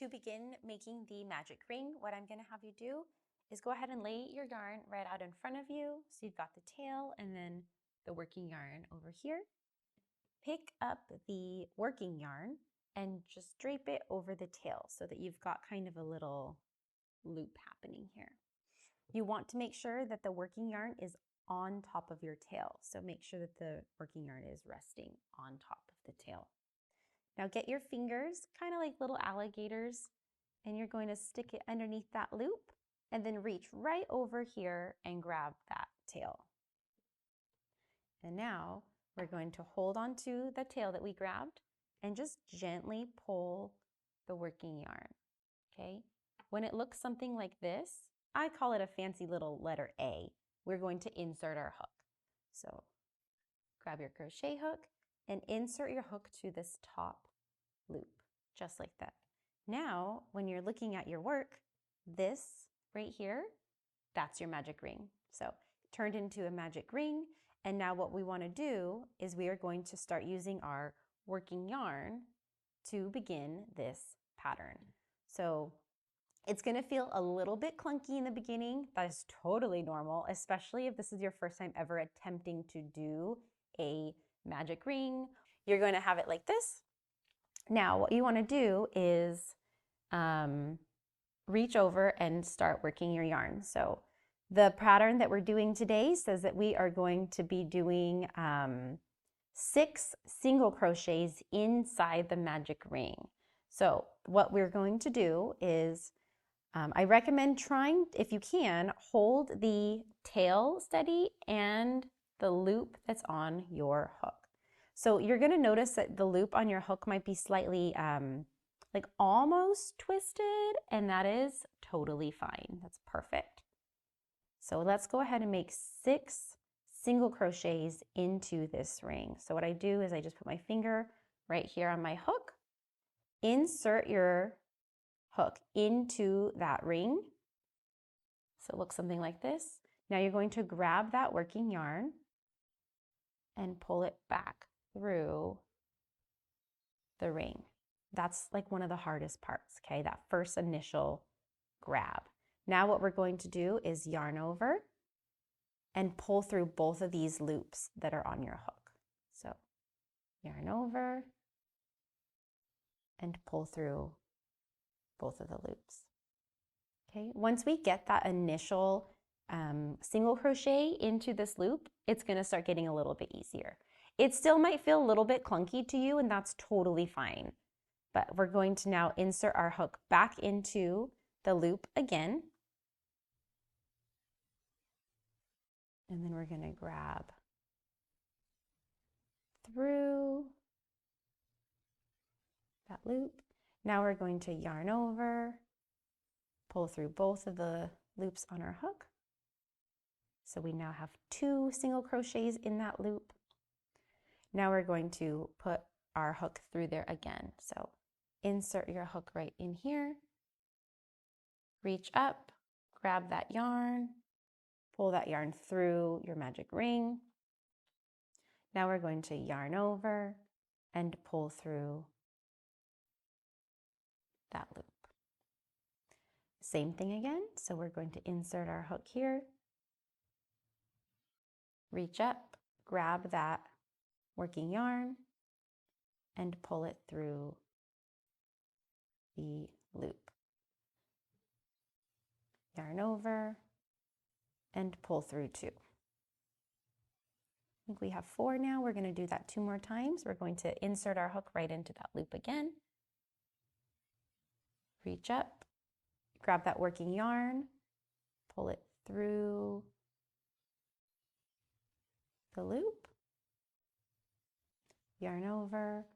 To begin making the magic ring, what I'm going to have you do is go ahead and lay your yarn right out in front of you. So you've got the tail and then the working yarn over here. Pick up the working yarn and just drape it over the tail so that you've got kind of a little loop happening here. You want to make sure that the working yarn is on top of your tail. So make sure that the working yarn is resting on top of the tail. Now get your fingers, kind of like little alligators, and you're going to stick it underneath that loop and then reach right over here and grab that tail. And now we're going to hold on to the tail that we grabbed and just gently pull the working yarn, okay? When it looks something like this, I call it a fancy little letter A. We're going to insert our hook. So grab your crochet hook and insert your hook to this top loop, just like that. Now, when you're looking at your work, this right here, that's your magic ring. So turned into a magic ring. And now what we want to do is we are going to start using our working yarn to begin this pattern. So it's going to feel a little bit clunky in the beginning. That is totally normal, especially if this is your first time ever attempting to do a magic ring. You're going to have it like this. Now, what you want to do is reach over and start working your yarn. So the pattern that we're doing today says that we are going to be doing 6 single crochets inside the magic ring. So what we're going to do is I recommend trying, if you can, hold the tail steady and the loop that's on your hook. So you're going to notice that the loop on your hook might be slightly like almost twisted, and that is totally fine. That's perfect. So let's go ahead and make 6 single crochets into this ring. So what I do is I just put my finger right here on my hook, insert your hook into that ring. So it looks something like this. Now you're going to grab that working yarn and pull it back through the ring. That's like one of the hardest parts, okay? That first initial grab. Now what we're going to do is yarn over and pull through both of these loops that are on your hook. So yarn over and pull through both of the loops. Okay, once we get that initial single crochet into this loop, it's going to start getting a little bit easier. It still might feel a little bit clunky to you, and that's totally fine. But we're going to now insert our hook back into the loop again. And then we're going to grab through that loop. Now we're going to yarn over, pull through both of the loops on our hook. So we now have 2 single crochets in that loop. Now we're going to put our hook through there again. So insert your hook right in here, reach up, grab that yarn, pull that yarn through your magic ring. Now we're going to yarn over and pull through that loop. Same thing again. So we're going to insert our hook here, reach up, grab that working yarn, and pull it through the loop. Yarn over and pull through 2. I think we have 4 now. We're going to do that 2 more times. We're going to insert our hook right into that loop again. Reach up, grab that working yarn, pull it through the loop, yarn over,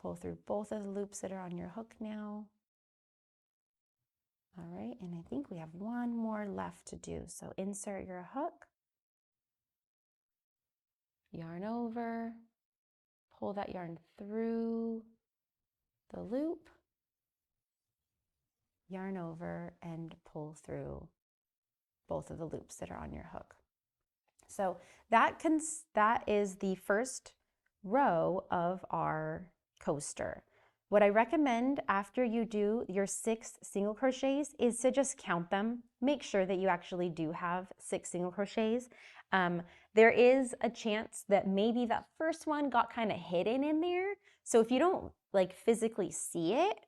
pull through both of the loops that are on your hook now. All right, and I think we have 1 more left to do. So insert your hook, yarn over, pull that yarn through the loop, yarn over, and pull through both of the loops that are on your hook. So that is the first row of our coaster. What I recommend after you do your 6 single crochets is to just count them. Make sure that you actually do have 6 single crochets. There is a chance that maybe that first one got kind of hidden in there. So if you don't like physically see it,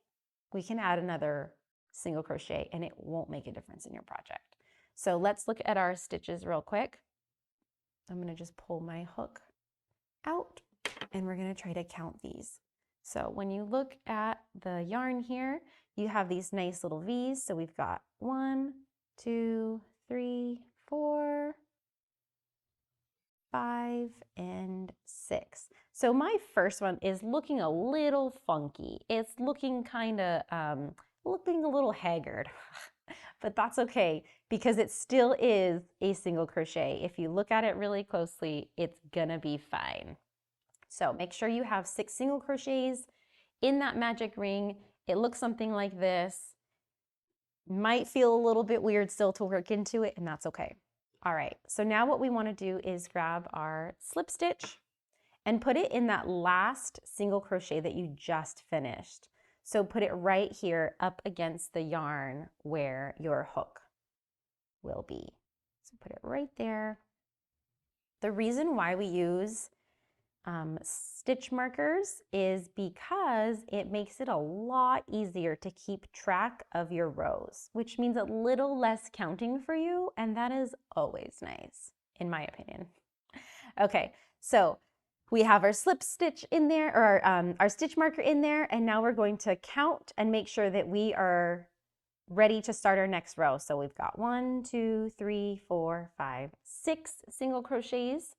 we can add another single crochet and it won't make a difference in your project. So let's look at our stitches real quick. I'm going to just pull my hook out and we're going to try to count these. So when you look at the yarn here, you have these nice little V's. So we've got 1, 2, 3, 4, 5, and 6. So my first one is looking a little funky. It's looking kind of, looking a little haggard, but that's okay because it still is a single crochet. If you look at it really closely, it's gonna be fine. So make sure you have 6 single crochets in that magic ring. It looks something like this. Might feel a little bit weird still to work into it, and that's okay. All right, so now what we want to do is grab our slip stitch and put it in that last single crochet that you just finished. So put it right here up against the yarn where your hook will be. So put it right there. The reason why we use stitch markers is because it makes it a lot easier to keep track of your rows, which means a little less counting for you, and that is always nice, in my opinion. Okay, so we have our slip stitch in there, or our stitch marker in there, and now we're going to count and make sure that we are ready to start our next row. So we've got 1, 2, 3, 4, 5, 6 single crochets,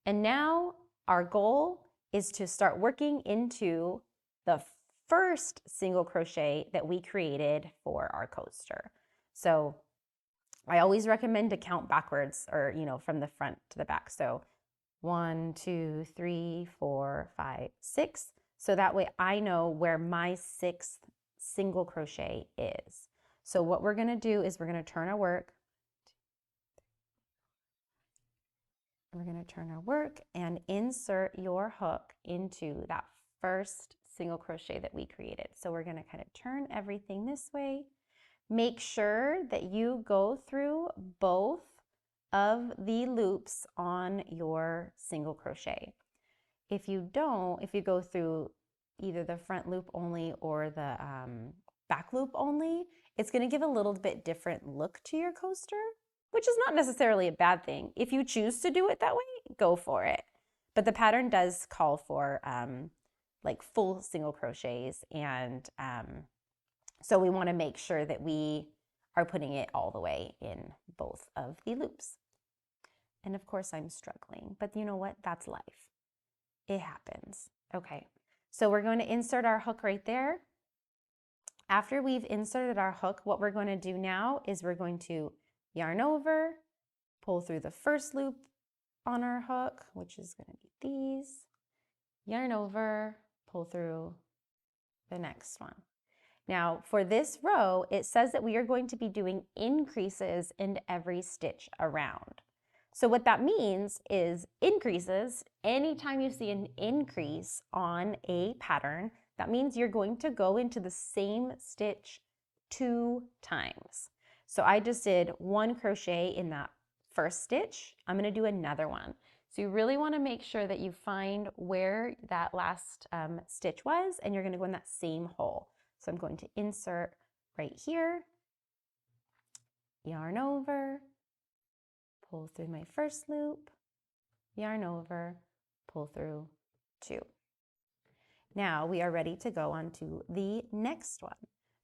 and now our goal is to start working into the first single crochet that we created for our coaster. So I always recommend to count backwards, or from the front to the back. So 1, 2, 3, 4, 5, 6. So that way I know where my 6th single crochet is. So what we're going to do is we're going to turn our work. We're going to turn our work and insert your hook into that first single crochet that we created. So we're going to kind of turn everything this way. Make sure that you go through both of the loops on your single crochet. If you don't, if you go through either the front loop only or the back loop only, it's going to give a little bit different look to your coaster, which is not necessarily a bad thing. If you choose to do it that way, go for it. But the pattern does call for like full single crochets, and so we want to make sure that we are putting it all the way in both of the loops. And of course I'm struggling, but you know what? That's life. It happens. Okay, so we're going to insert our hook right there. After we've inserted our hook, what we're going to do now is we're going to yarn over, pull through the first loop on our hook, which is going to be these, yarn over, pull through the next one. Now for this row, it says that we are going to be doing increases in every stitch around. So what that means is increases, anytime you see an increase on a pattern, that means you're going to go into the same stitch 2 times. So I just did 1 crochet in that first stitch. I'm going to do another one. So you really want to make sure that you find where that last stitch was, and you're going to go in that same hole. So I'm going to insert right here, yarn over, pull through my first loop, yarn over, pull through 2. Now we are ready to go on to the next one.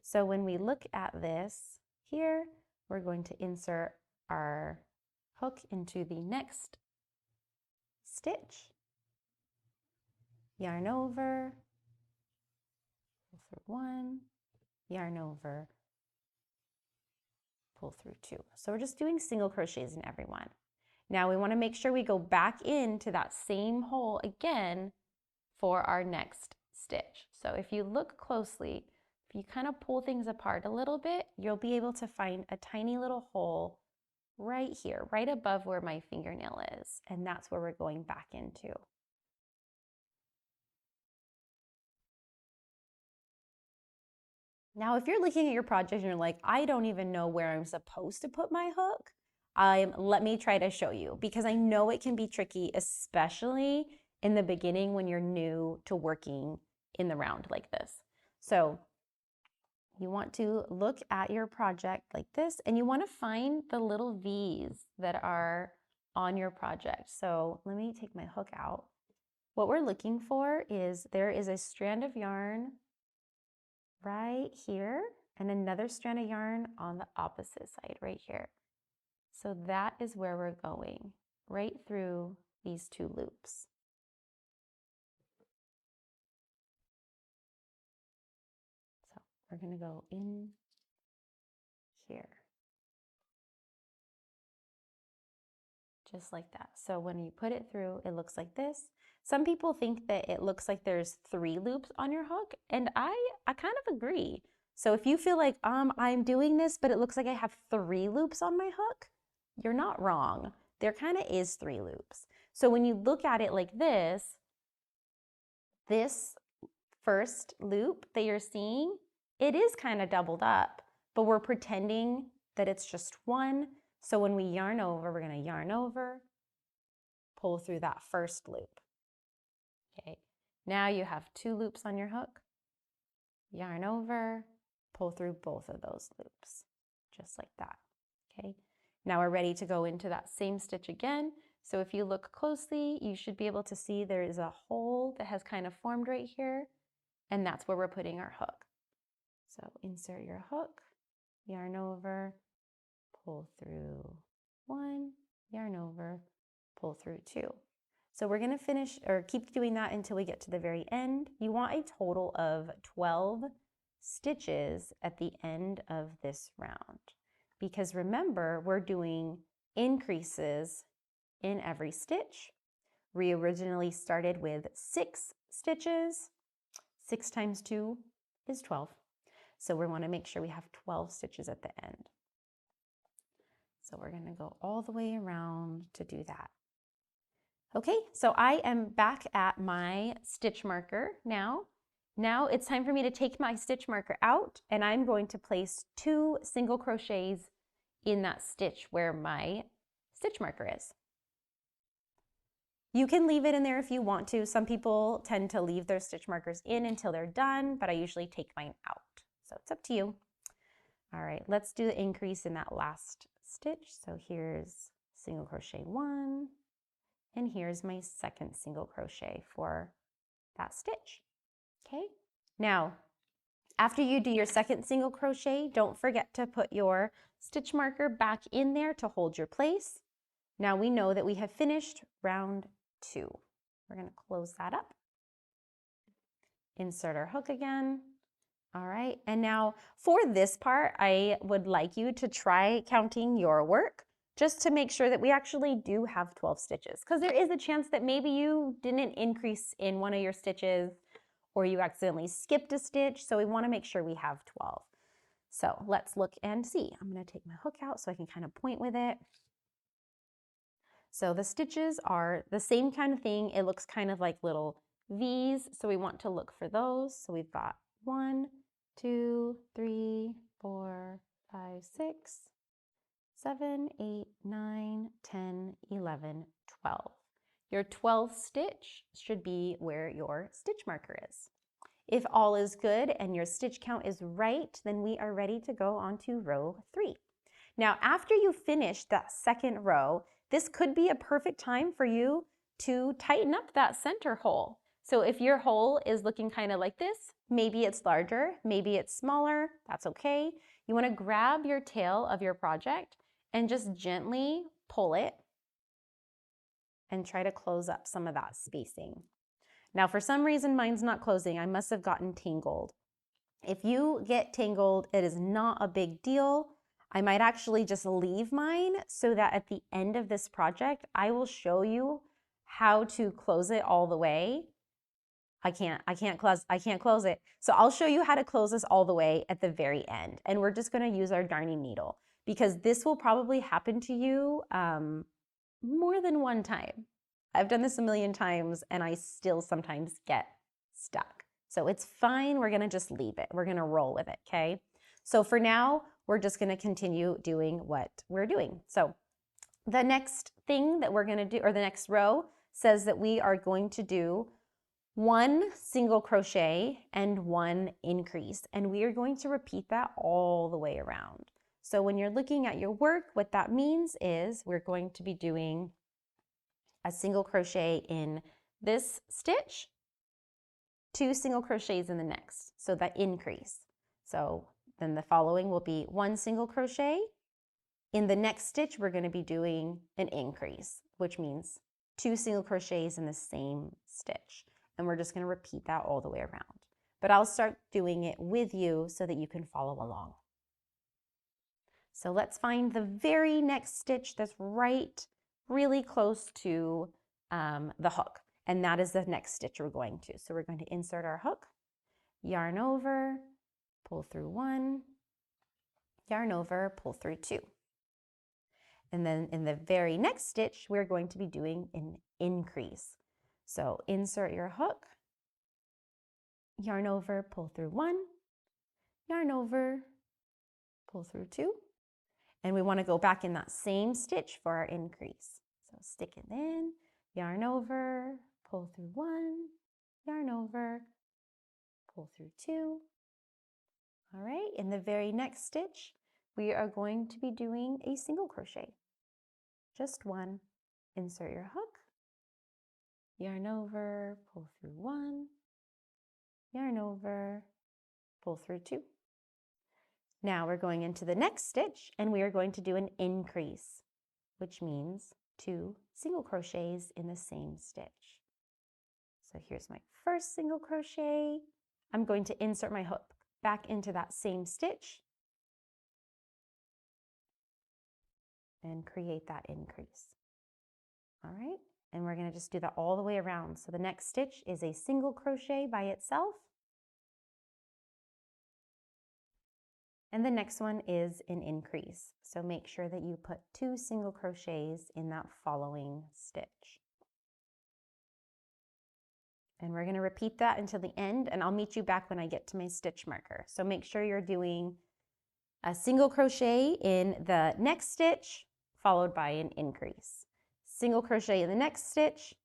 So when we look at this here, we're going to insert our hook into the next stitch, yarn over, pull through 1, yarn over, pull through 2. So we're just doing single crochets in every one. Now we want to make sure we go back into that same hole again for our next stitch. So if you look closely, if you kind of pull things apart a little bit, you'll be able to find a tiny little hole right here, right above where my fingernail is, and that's where we're going back into. Now, if you're looking at your project and you're like, I don't even know where I'm supposed to put my hook, let me try to show you, because I know it can be tricky, especially in the beginning when you're new to working in the round like this. So you want to look at your project like this, and you want to find the little V's that are on your project. So let me take my hook out. What we're looking for is there is a strand of yarn right here and another strand of yarn on the opposite side right here. So that is where we're going, right through these two loops. So we're going to go in here. Just like that. So when you put it through, it looks like this. Some people think that it looks like there's 3 loops on your hook, and I kind of agree. So if you feel like, I'm doing this, but it looks like I have 3 loops on my hook, you're not wrong. There kind of is 3 loops. So when you look at it like this first loop that you're seeing, it is kind of doubled up, but we're pretending that it's just one. So when we yarn over, we're going to yarn over, pull through that first loop. Okay, now you have 2 loops on your hook, yarn over, pull through both of those loops, just like that. Okay, now we're ready to go into that same stitch again. So if you look closely, you should be able to see there is a hole that has kind of formed right here, and that's where we're putting our hook. So insert your hook, yarn over, pull through 1, yarn over, pull through 2. So we're going to finish or keep doing that until we get to the very end. You want a total of 12 stitches at the end of this round, because remember, we're doing increases in every stitch. We originally started with 6 stitches. 6 times 2 is 12. So we want to make sure we have 12 stitches at the end. So we're going to go all the way around to do that. Okay, so I am back at my stitch marker now. Now it's time for me to take my stitch marker out, and I'm going to place 2 single crochets in that stitch where my stitch marker is. You can leave it in there if you want to. Some people tend to leave their stitch markers in until they're done, but I usually take mine out. So it's up to you. All right, let's do the increase in that last stitch. So here's single crochet 1, and here's my second single crochet for that stitch. Okay, now after you do your second single crochet, don't forget to put your stitch marker back in there to hold your place. Now we know that we have finished round 2. We're going to close that up, insert our hook again. All right, and now for this part, I would like you to try counting your work just to make sure that we actually do have 12 stitches, because there is a chance that maybe you didn't increase in one of your stitches or you accidentally skipped a stitch, so we want to make sure we have 12. So let's look and see. I'm going to take my hook out so I can kind of point with it. So the stitches are the same kind of thing. It looks kind of like little V's, so we want to look for those. So we've got 1, 2, 3, 4, 5, 6, 7, 8, 9, 10, 11, 12. Your 12th stitch should be where your stitch marker is. If all is good and your stitch count is right, then we are ready to go on to row 3. Now, after you finish that second row, this could be a perfect time for you to tighten up that center hole. So if your hole is looking kind of like this, maybe it's larger, maybe it's smaller, that's okay. You want to grab your tail of your project and just gently pull it and try to close up some of that spacing. Now, for some reason, mine's not closing. I must have gotten tangled. If you get tangled, it is not a big deal. I might actually just leave mine so that at the end of this project, I will show you how to close it all the way. I can't close it. So I'll show you how to close this all the way at the very end. And we're just going to use our darning needle, because this will probably happen to you more than one time. I've done this a million times and I still sometimes get stuck. So it's fine. We're going to just leave it. We're going to roll with it, okay? So for now, we're just going to continue doing what we're doing. So the next thing that we're going to do, or the next row, says that we are going to do 1 single crochet and 1 increase. And we are going to repeat that all the way around. So when you're looking at your work, what that means is we're going to be doing a single crochet in this stitch, 2 single crochets in the next, so that increase. So then the following will be 1 single crochet. In the next stitch, we're going to be doing an increase, which means 2 single crochets in the same stitch. And we're just going to repeat that all the way around. But I'll start doing it with you so that you can follow along. So let's find the very next stitch that's really close to the hook. And that is the next stitch we're going to. So we're going to insert our hook, yarn over, pull through 1, yarn over, pull through 2. And then in the very next stitch, we're going to be doing an increase. So insert your hook, yarn over, pull through 1, yarn over, pull through 2. And we want to go back in that same stitch for our increase. So stick it in, yarn over, pull through 1, yarn over, pull through 2. All right, in the very next stitch, we are going to be doing a single crochet. Just 1. Insert your hook, yarn over, pull through 1, yarn over, pull through 2. Now we're going into the next stitch and we are going to do an increase, which means 2 single crochets in the same stitch. So here's my first single crochet. I'm going to insert my hook back into that same stitch and create that increase. All right, and we're going to just do that all the way around. So the next stitch is a single crochet by itself. And the next one is an increase. So make sure that you put 2 single crochets in that following stitch. And we're going to repeat that until the end, and I'll meet you back when I get to my stitch marker. So make sure you're doing a single crochet in the next stitch, followed by an increase. Single crochet in the next stitch,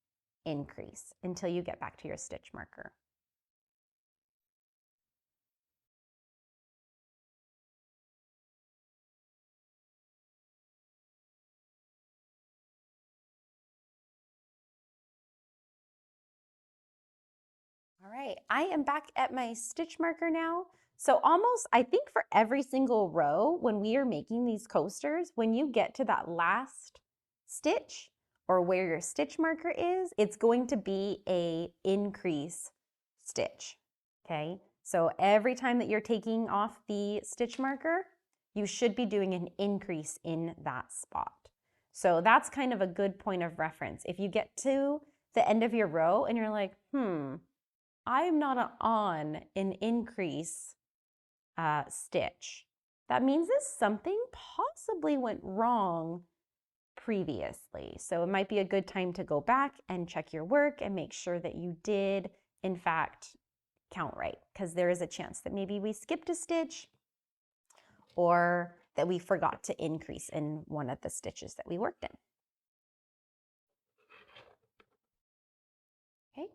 increase, until you get back to your stitch marker. All right, I am back at my stitch marker now. So almost, I think for every single row, when we are making these coasters, when you get to that last stitch or where your stitch marker is, it's going to be a increase stitch, okay? So every time that you're taking off the stitch marker, you should be doing an increase in that spot. So that's kind of a good point of reference. If you get to the end of your row and you're like, I'm not on an increase stitch, that means that something possibly went wrong previously. So it might be a good time to go back and check your work and make sure that you did, in fact, count right, because there is a chance that maybe we skipped a stitch or that we forgot to increase in one of the stitches that we worked in. Okay.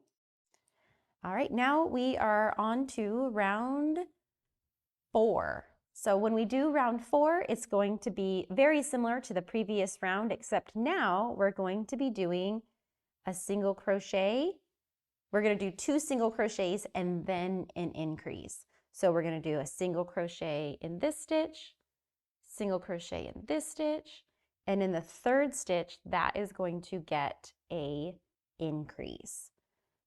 All right, now we are on to round 4. So when we do round 4, it's going to be very similar to the previous round, except now we're going to be doing a single crochet. We're going to do 2 single crochets and then an increase. So we're going to do a single crochet in this stitch, single crochet in this stitch, and in the third stitch, that is going to get a increase.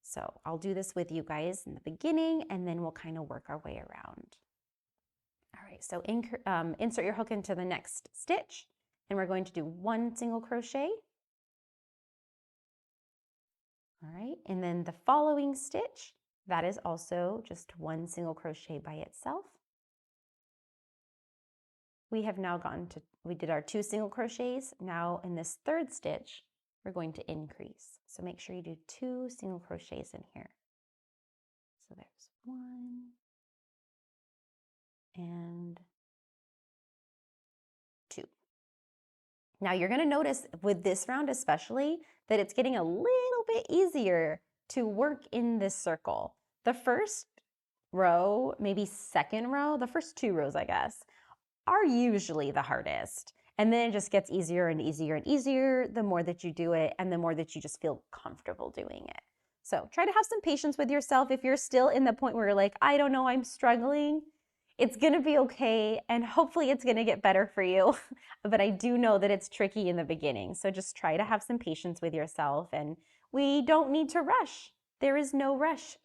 So I'll do this with you guys in the beginning, and then we'll kind of work our way around. All right, so insert your hook into the next stitch, and we're going to do 1 single crochet. All right, and then the following stitch, that is also just 1 single crochet by itself. We have now we did our 2 single crochets. Now in this third stitch, we're going to increase. So make sure you do 2 single crochets in here. So there's 1 and 2. Now you're going to notice with this round especially that it's getting a little bit easier to work in this circle. The first row, maybe second row, the first 2 rows, I guess, are usually the hardest. And then it just gets easier and easier and easier the more that you do it and the more that you just feel comfortable doing it. So try to have some patience with yourself. If you're still in the point where you're like, I don't know, I'm struggling, it's gonna be okay, and hopefully it's gonna get better for you. But I do know that it's tricky in the beginning. So just try to have some patience with yourself, and we don't need to rush. There is no rush.